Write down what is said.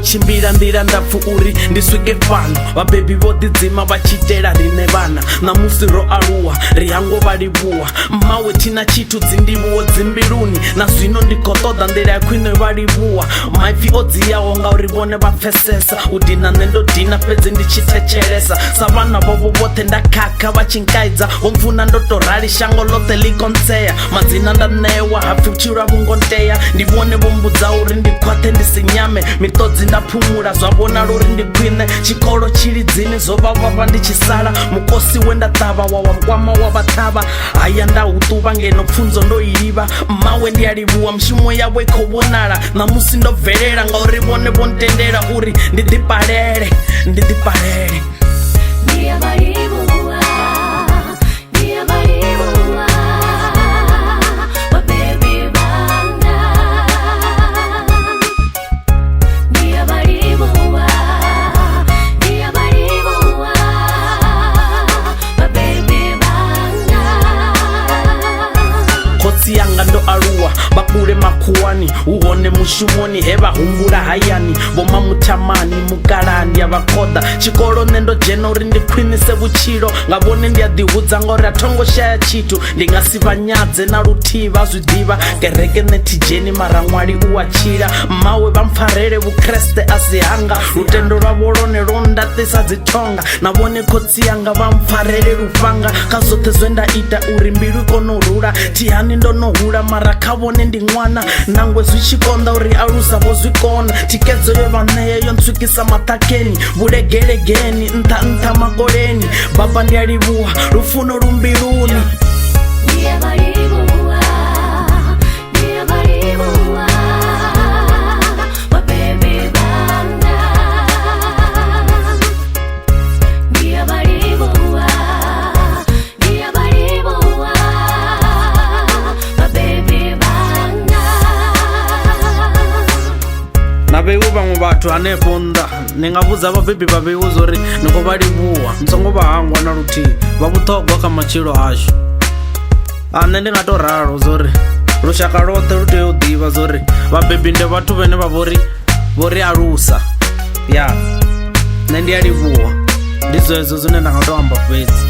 chimbira ndira ndapfu uri ndiswike fano vabebi vo ḓidzima va chitela rine vana namusi ro aluwa ri hango vha livhuwa mmawe thina tshithu dzindivhuwo dzimbiluni na zwino ndi khou ṱoḓa nḓila ya khwine vha livhuwa maipfi o dziyaho ngauri vhone vha pfesesa u dina nṋe ndo dina fhedzi ndi tshi thetshelesa sa vhana vhovho vhoṱhe nda khakha vha tshi nkaidza vho mfuna ndo to rali shango ḽoṱhe ḽi kontsea madzina nda ṋewa hapfi vhutshilo a vhungo ntea ndi vhone vho mbudza uri ndi khwaṱhe ndi si nyame miṱodzi nda phumula zwa vhonala uri ndi khwine tshikolo tshilidzini zwo vhavha ndi tshi sala mukosi we nda ṱavha wa nkwama wa vhaṱhavha haya nda u ṱuvha ngeno pfunzo ndo i livha mmawe ndi a livhuwa mushumo yawe i khou vhonala namusi ndo bvelela ngauri vhone vho ntendela uri ndi ḓipalele ndi ḓipalele yanga ndo aluwa bakule makhuwani uhone mushumoni he vha humbula hayani vhoma muthamani mukalani ya vhakhoḓa tshikolo nṋe ndo dzhena uri ndi khwinise vhutshilo nga vhone ndi a ḓihudza ngauri a thongo shaya tshithu ndi nga si vhanyadze na luthihi vha zwi ḓivha kereke nṋe thidzheni mara ṅwali u a tshila mmawe vha mpfarele vhukreste a si hanga lutendo lwavho lone lwo ndaṱisa dzithonga na vhone khotsi yanga vha mpfarele lufhanga kha zwoṱhe zwe nda ita uri mbilu i kone u rula thihani ndo no hula mara kha vhone ndi ṅwana nangwe zwi tshi konḓa uri alusa vho zwi kona thikedzo yo vha ṋea yo ntswikisa maṱhakheni vhulegelegeni nṱha makoleni baba ndi a livhuwa lufuno lumbiluni na vheiwe vhaṅwe vhathu hanefho nnḓa ni nga vhudza vhabebi vha vheiwe zori ni khou vha livhuwa ni songo vha hangwa na luthihi vha vhuṱhogwa kha matshilo ashu nṋe ndi nga to ralo zori lushaka lwoṱhe lu tea u ḓivha zori vhabebi ndi vhathu vhane vha vhori alusa ya nṋe ndi a livhuwa ndi zwezwo zwine nda nga to amba fhedzi